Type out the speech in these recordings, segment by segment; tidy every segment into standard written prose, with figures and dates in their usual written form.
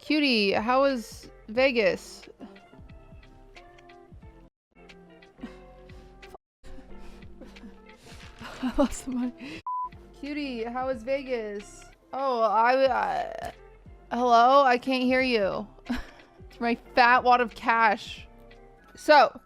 Cutie, how was Vegas? I lost the money. Cutie, how was Vegas? Oh, hello? I can't hear you. It's my fat wad of cash. So,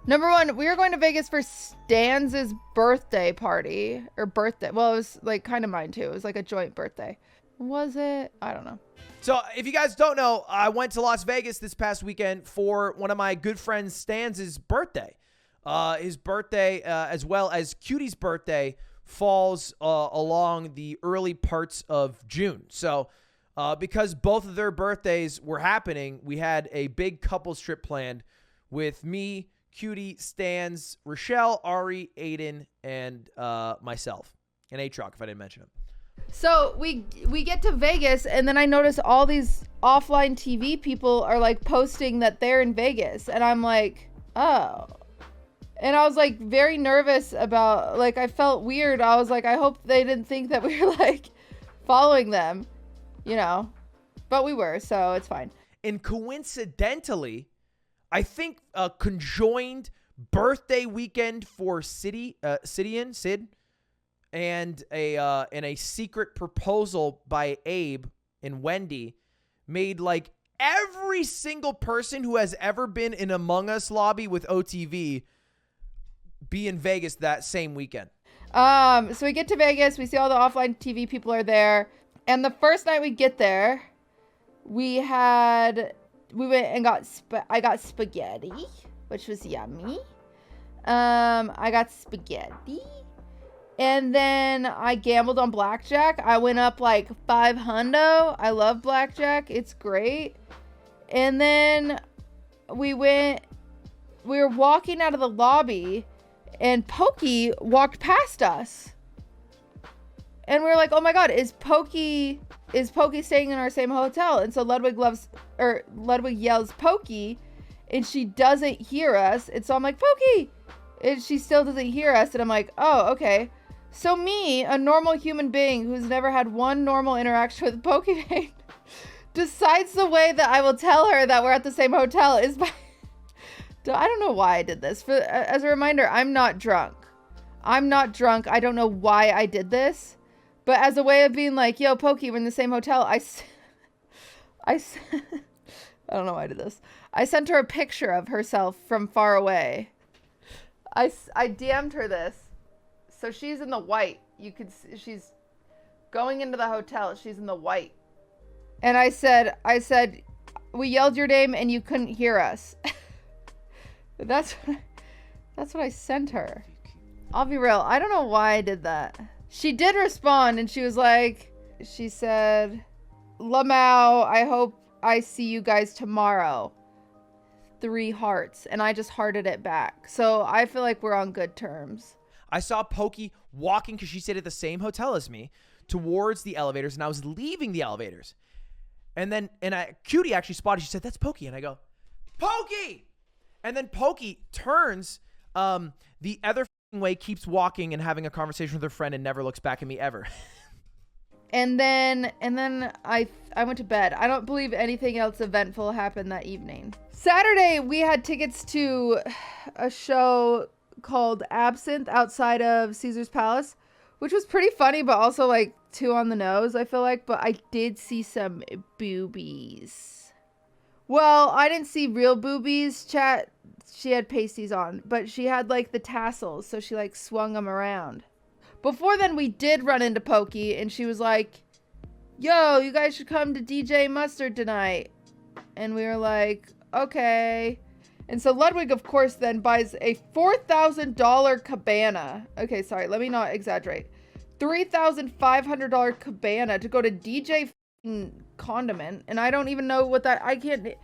number one, we were going to Vegas for Stan's birthday party. Or birthday. Well, it was like kind of mine too. It was like a joint birthday. Was it? I don't know. So if you guys don't know, I went to Las Vegas this past weekend for one of my good friends Stan's birthday. His birthday, as well as Cutie's birthday, falls along the early parts of June. So because both of their birthdays were happening, we had a big couples trip planned with me, Cutie, Stan's, Rochelle, Ari, Aiden, and myself. And A-Truck, if I didn't mention him. So we get to Vegas, and then I notice all these offline TV people are like posting that they're in Vegas, and I'm like, oh. And I was like very nervous about, like, I felt weird. I was like, I hope they didn't think that we were like following them, you know, but we were, so it's fine. And coincidentally, I think a conjoined birthday weekend for Sid, and a secret proposal by Abe and Wendy made like every single person who has ever been in Among Us lobby with OTV be in Vegas that same weekend. So we get to Vegas, we see all the offline TV people are there, and the first night we get there, we went and I got spaghetti, which was yummy. I got spaghetti. And then I gambled on blackjack. I went up like $500. I love blackjack. It's great. And then we were walking out of the lobby, and Pokey walked past us. And we were like, oh my God, is Pokey staying in our same hotel? And so Ludwig yells Pokey, and she doesn't hear us. And so I'm like, Pokey! And she still doesn't hear us. And I'm like, oh, okay. So me, a normal human being who's never had one normal interaction with Pokimane, decides the way that I will tell her that we're at the same hotel is by... I don't know why I did this. As a reminder, I'm not drunk. I don't know why I did this. But as a way of being like, yo, Pokey, we're in the same hotel, I don't know why I did this. I sent her a picture of herself from far away. I DM'd her this. So she's in the white. You could see, she's going into the hotel. She's in the white. And I said, we yelled your name and you couldn't hear us. That's what I sent her. I'll be real. I don't know why I did that. She did respond, and she said, Lamau, I hope I see you guys tomorrow. 3 hearts. And I just hearted it back. So I feel like we're on good terms. I saw Pokey walking, because she stayed at the same hotel as me, towards the elevators, and I was leaving the elevators. And Cutie actually spotted. She said, that's Pokey. And I go, Pokey! And then Pokey turns the other way, keeps walking and having a conversation with her friend, and never looks back at me ever. And then I went to bed. I don't believe anything else eventful happened that evening. Saturday, we had tickets to a show called Absinthe outside of Caesar's Palace, which was pretty funny, but also like too on the nose, I feel like. But I did see some boobies. Well, I didn't see real boobies, chat. She had pasties on, but she had like the tassels, so she like swung them around. Before then, we did run into Pokey, and she was like, yo, you guys should come to DJ Mustard tonight. And we were like, okay. And so Ludwig, of course, then buys a $4,000 cabana. Okay, sorry, let me not exaggerate. $3,500 cabana to go to DJ Condiment. And I don't even know what that... I can't...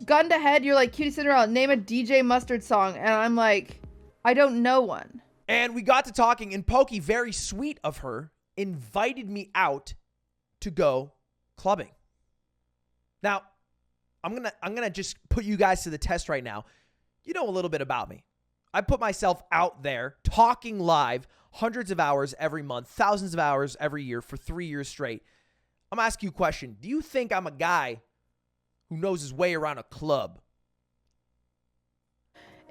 Gun to head, you're like, QTCinderella, name a DJ Mustard song. And I'm like, I don't know one. And we got to talking, and Pokey, very sweet of her, invited me out to go clubbing. Now, I'm gonna just put you guys to the test right now. You know a little bit about me. I put myself out there talking live hundreds of hours every month, thousands of hours every year for 3 years straight. I'm gonna ask you a question. Do you think I'm a guy who knows his way around a club.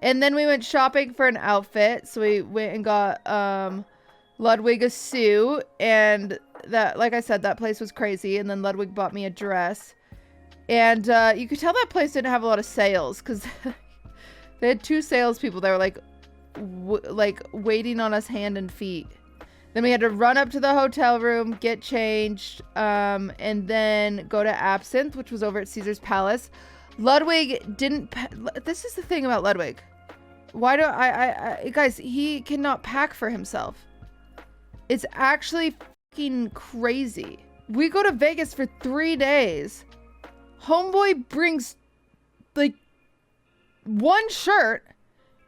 And then we went shopping for an outfit. So we went and got Ludwig a suit. And that, like I said, that place was crazy. And then Ludwig bought me a dress. And you could tell that place didn't have a lot of sales because they had 2 salespeople that were like waiting on us hand and feet. Then we had to run up to the hotel room, get changed, and then go to Absinthe, which was over at Caesar's Palace. Ludwig didn't... This is the thing about Ludwig. Why do I... Guys, he cannot pack for himself. It's actually fucking crazy. We go to Vegas for 3 days. Homeboy brings, like, 1 shirt,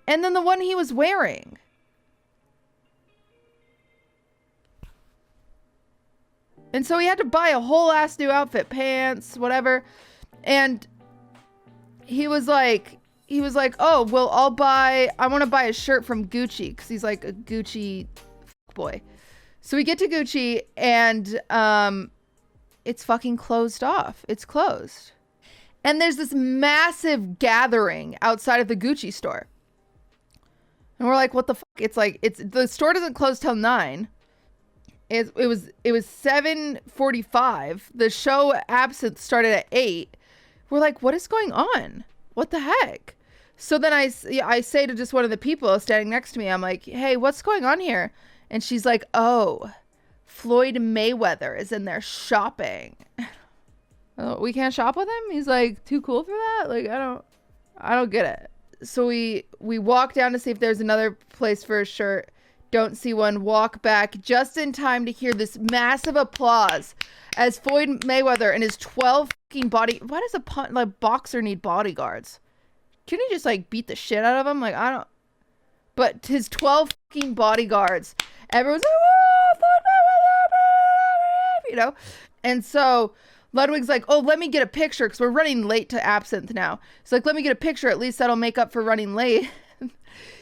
and then the one he was wearing. And so he had to buy a whole ass new outfit, pants, whatever. And he was like, oh, well, I want to buy a shirt from Gucci because he's like a Gucci boy. So we get to Gucci and it's fucking closed off. It's closed. And there's this massive gathering outside of the Gucci store. And we're like, what the fuck? It's like, the store doesn't close till 9. It was 7:45. The show Absinthe started at 8. We're like, what is going on? What the heck? So then I say to just one of the people standing next to me, I'm like, hey, what's going on here? And she's like, oh, Floyd Mayweather is in there shopping. Oh, we can't shop with him? He's like too cool for that? Like, I don't get it. So we walk down to see if there's another place for a shirt. Don't see one. Walk back just in time to hear this massive applause as Floyd Mayweather and his 12 fucking why does a boxer need bodyguards? Can he just like beat the shit out of him? Like, I don't. But his 12 fucking bodyguards, everyone's like, whoa, Floyd Mayweather, you know? And so Ludwig's like, oh, let me get a picture because we're running late to Absinthe now. He's like, let me get a picture. At least that'll make up for running late.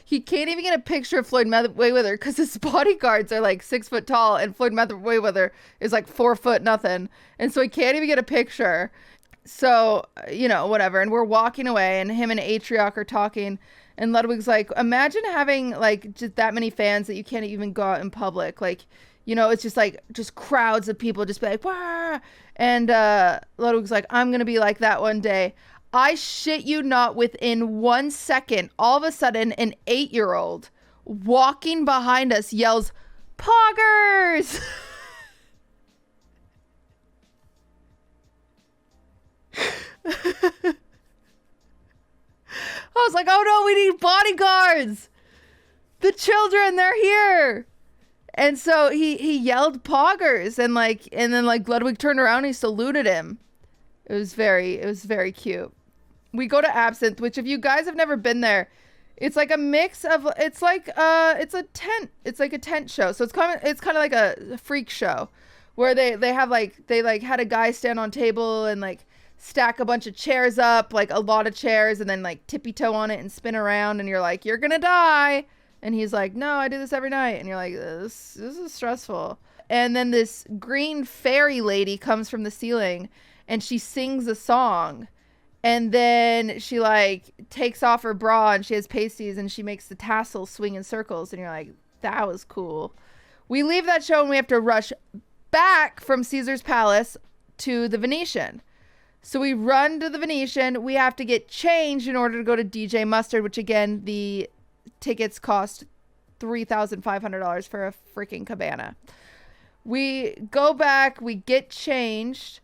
He can't even get a picture of Floyd Mayweather because his bodyguards are like 6 foot tall and Floyd Mayweather is like 4 foot nothing. And so he can't even get a picture. So, you know, whatever. And we're walking away and him and Atrioc are talking. And Ludwig's like, imagine having like just that many fans that you can't even go out in public. Like, you know, it's just like just crowds of people just be like, wah! And Ludwig's like, I'm going to be like that one day. I shit you not, within 1 second, all of a sudden, an 8-year-old walking behind us yells, Poggers! I was like, oh no, we need bodyguards! The children, they're here! And so he yelled Poggers, and then Ludwig turned around and he saluted him. It was very cute. We go to Absinthe, which if you guys have never been there, it's like a mix of, it's like a tent show. So it's kind of like a freak show where they had a guy stand on table and like stack a bunch of chairs up, like a lot of chairs, and then like tippy toe on it and spin around, and you're like, you're gonna die. And he's like, no, I do this every night. And you're like, this is stressful. And then this green fairy lady comes from the ceiling and she sings a song. And then she like takes off her bra and she has pasties and she makes the tassels swing in circles. And you're like, that was cool. We leave that show and we have to rush back from Caesar's Palace to the Venetian. So we run to the Venetian. We have to get changed in order to go to DJ Mustard, which again, the tickets cost $3,500 for a freaking cabana. We go back. We get changed.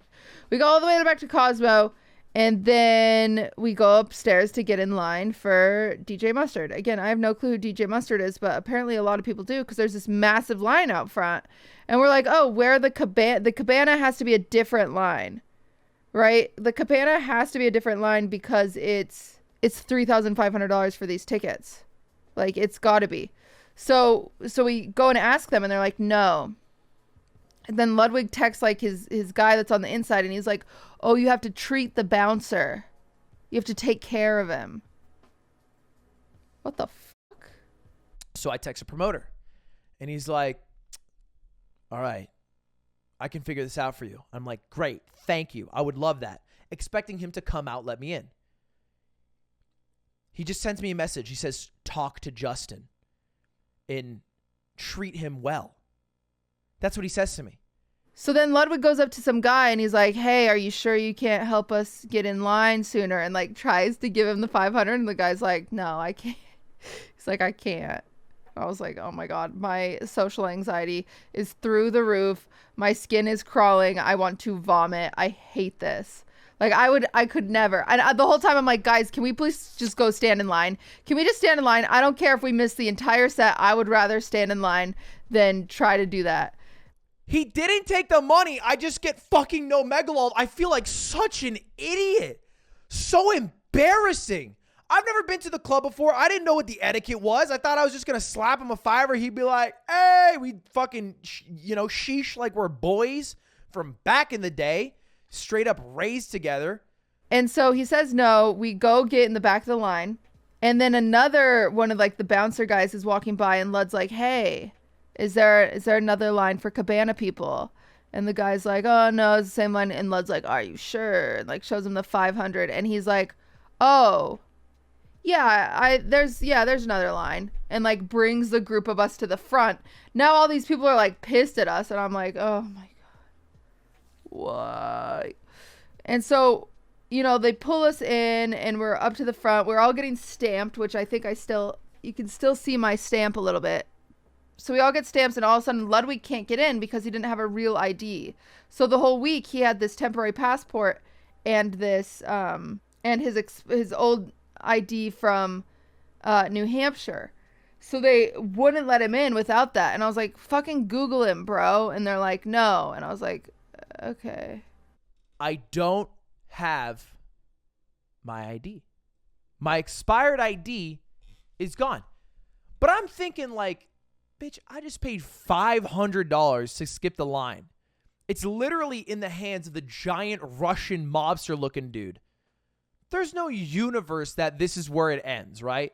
We go all the way back to Cosmo. And then we go upstairs to get in line for DJ Mustard. Again, I have no clue who DJ Mustard is, but apparently a lot of people do because there's this massive line out front. And we're like, oh, where the cabana has to be a different line, right? The cabana has to be a different line because it's $3,500 for these tickets. Like, it's got to be. So we go and ask them, and they're like, no. And then Ludwig texts like his guy that's on the inside, and he's like, oh, you have to treat the bouncer. You have to take care of him. What the fuck? So I text a promoter, and he's like, all right, I can figure this out for you. I'm like, great, thank you. I would love that. expecting him to come out, let me in. He just sends me a message. He says, talk to Justin and treat him well. That's what he says to me. So then Ludwig goes up to some guy and he's like, hey, are you sure you can't help us get in line sooner? And like tries to give him the 500. And the guy's like, no, I can't. He's like, I can't. I was like, oh my God, my social anxiety is through the roof. My skin is crawling. I want to vomit. I hate this. Like I could never. And the whole time I'm like, guys, can we please just go stand in line? Can we just stand in line? I don't care if we miss the entire set. I would rather stand in line than try to do that. He didn't take the money. I just get fucking no megalol. I feel like such an idiot. So embarrassing. I've never been to the club before. I didn't know what the etiquette was. I thought I was just going to slap him a $5. He'd be like, hey, we fucking, sheesh like we're boys from back in the day. Straight up raised together. And so he says no. We go get in the back of the line. And then another one of like the bouncer guys is walking by and Lud's like, hey, is there another line for Cabana people? And the guy's like, oh no, it's the same line. And Lud's like, are you sure? And like shows him the 500. And he's like, oh, yeah, there's another line. And like brings the group of us to the front. Now all these people are like pissed at us. And I'm like, oh my God. Why? And so, they pull us in and we're up to the front. We're all getting stamped, which I think you can still see my stamp a little bit. So we all get stamps and all of a sudden Ludwig can't get in because he didn't have a real ID. So the whole week he had this temporary passport and this, and his old ID from, New Hampshire. So they wouldn't let him in without that. And I was like, fucking Google him, bro. And they're like, no. And I was like, okay. I don't have my ID. My expired ID is gone. But I'm thinking like, bitch, I just paid $500 to skip the line. It's literally in the hands of the giant Russian mobster looking dude. There's no universe that this is where it ends, right?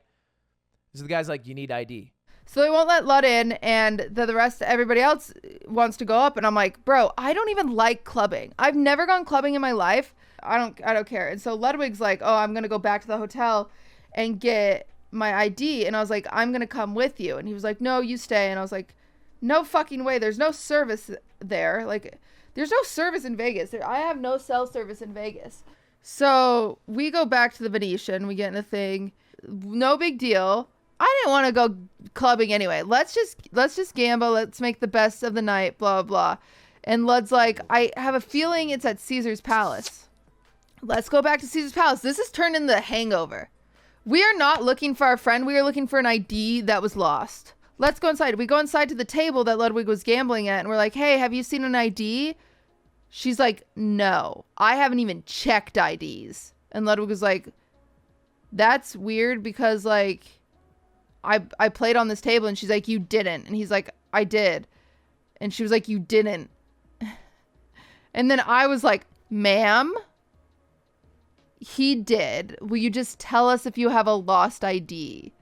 So the guy's like, you need ID. So they won't let Lud in, and the rest, everybody else wants to go up. And I'm like, bro, I don't even like clubbing. I've never gone clubbing in my life. I don't care. And so Ludwig's like, oh, I'm going to go back to the hotel and get my ID. And I was like, I'm going to come with you. And he was like, no, you stay. And I was like, no fucking way. There's no service there. Like, there's no service in Vegas. I have no cell service in Vegas. So we go back to the Venetian. We get in a thing. No big deal. I didn't want to go clubbing anyway. Let's just gamble. Let's make the best of the night, blah, blah. And Lud's like, I have a feeling it's at Caesar's Palace. Let's go back to Caesar's Palace. This has turned into The Hangover. We are not looking for our friend. We are looking for an ID that was lost. Let's go inside. We go inside to the table that Ludwig was gambling at. And we're like, hey, have you seen an ID? She's like, no, I haven't even checked IDs. And Ludwig was like, that's weird because like, I played on this table. And she's like, you didn't. And he's like, I did. And she was like, you didn't. And then I was like, ma'am, he did. Will you just tell us if you have a lost ID?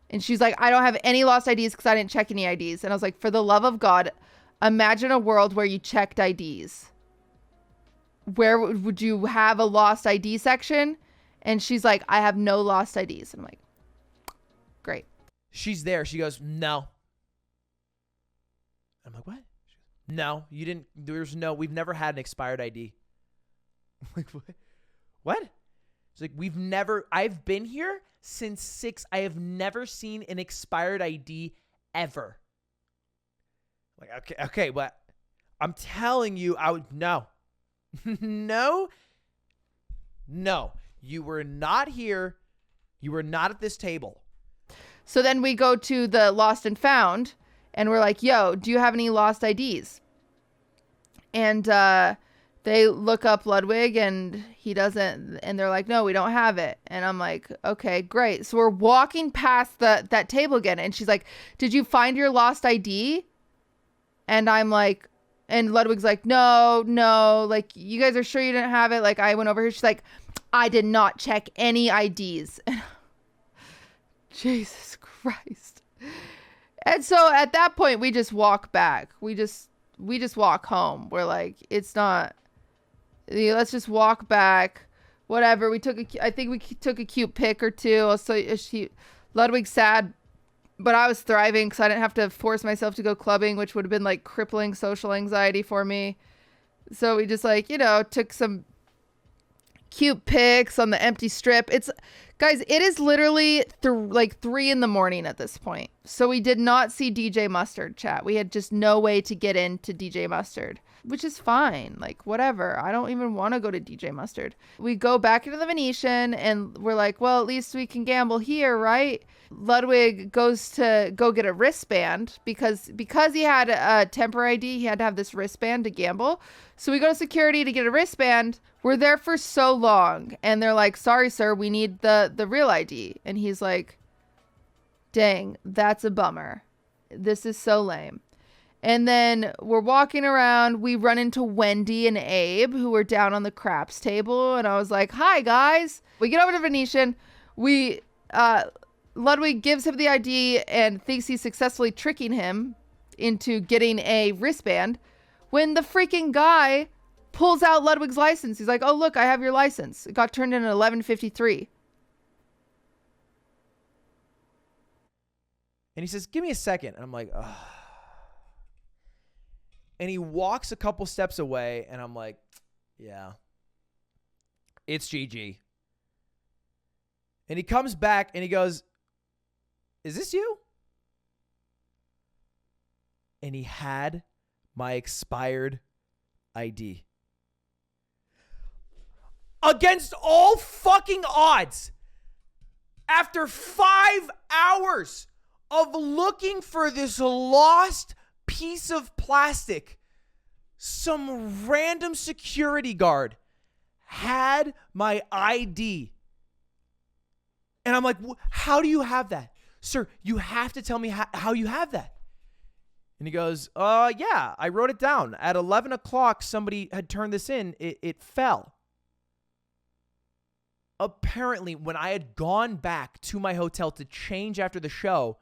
And she's like, I don't have any lost IDs because I didn't check any IDs. And I was like, for the love of God, imagine a world where you checked IDs. Where would you have a lost ID section? And she's like, I have no lost IDs. And I'm like, great. She's there. She goes, no. I'm like, what? No, you didn't. We've never had an expired ID. I'm like, what? What? She's like, I've been here since 6. I have never seen an expired ID ever. I'm like, okay, but I'm telling you, no. No, you were not here. You were not at this table. So then we go to the lost and found and we're like, yo, do you have any lost IDs? And they look up Ludwig and he doesn't. And they're like, no, we don't have it. And I'm like, okay, great. So we're walking past that table again. And she's like, did you find your lost ID? And I'm like, and Ludwig's like, no, like, you guys are sure you didn't have it? Like, I went over here. She's like, I did not check any IDs. Jesus Christ. And so at that point, we just walk back. We just walk home. We're like, it's not let's just walk back. Whatever. I think we took a cute pic or two. Ludwig's sad, but I was thriving because I didn't have to force myself to go clubbing, which would have been like crippling social anxiety for me. So we just like, took some cute pics on the empty strip. Guys, it is literally 3 a.m. at this point. So we did not see DJ Mustard, chat. We had just no way to get into DJ Mustard, which is fine. Like, whatever. I don't even want to go to DJ Mustard. We go back into the Venetian and we're like, well, at least we can gamble here, right? Ludwig goes to go get a wristband because he had a temper ID. He had to have this wristband to gamble. So we go to security to get a wristband. We're there for so long. And they're like, sorry, sir, we need the real ID. And he's like, dang, that's a bummer. This is so lame. And then we're walking around. We run into Wendy and Abe, who were down on the craps table. And I was like, hi, guys. We get over to Venetian. Ludwig gives him the ID and thinks he's successfully tricking him into getting a wristband when the freaking guy pulls out Ludwig's license. He's like, oh, look, I have your license. It got turned in at 11:53. And he says, give me a second. And I'm like, ugh. And he walks a couple steps away, and I'm like, yeah, it's GG. And he comes back, and he goes, is this you? And he had my expired ID. Against all fucking odds, after 5 hours of looking for this lost piece of plastic, some random security guard had my ID. And I'm like, how do you have that? Sir, you have to tell me how you have that. And he goes, yeah, I wrote it down. At 11 o'clock, somebody had turned this in. It fell. Apparently, when I had gone back to my hotel to change after the show,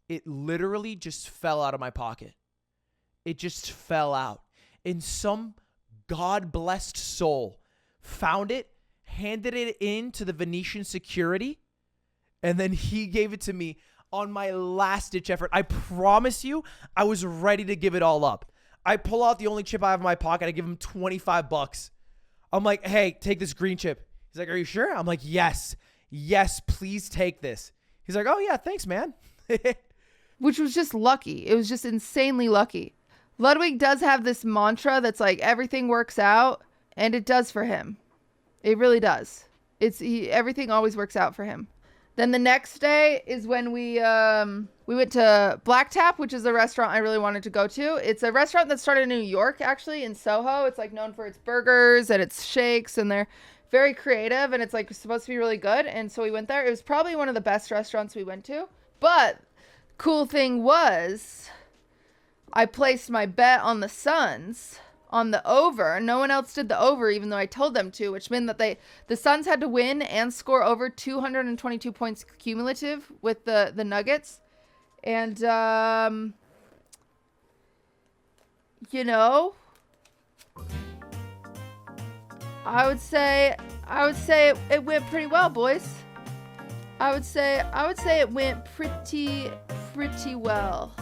it literally just fell out of my pocket. It just fell out. And some God-blessed soul found it, handed it in to the Venetian security, and then he gave it to me on my last-ditch effort. I promise you, I was ready to give it all up. I pull out the only chip I have in my pocket. I give him $25. I'm like, hey, take this green chip. He's like, are you sure? I'm like, yes, please take this. He's like, oh, yeah, thanks, man. Which was just lucky. It was just insanely lucky. Ludwig does have this mantra that's like, everything works out, and it does for him. It really does. Everything always works out for him. Then the next day is when we went to Black Tap, which is a restaurant I really wanted to go to. It's a restaurant that started in New York, actually, in Soho. It's like known for its burgers and its shakes, and they're very creative, and it's like supposed to be really good. And so we went there. It was probably one of the best restaurants we went to. But cool thing was, I placed my bet on the Suns on the over. No one else did the over, even though I told them to, which meant that the Suns had to win and score over 222 points cumulative with the Nuggets. And, I would say it went pretty well, boys. I would say it went pretty well.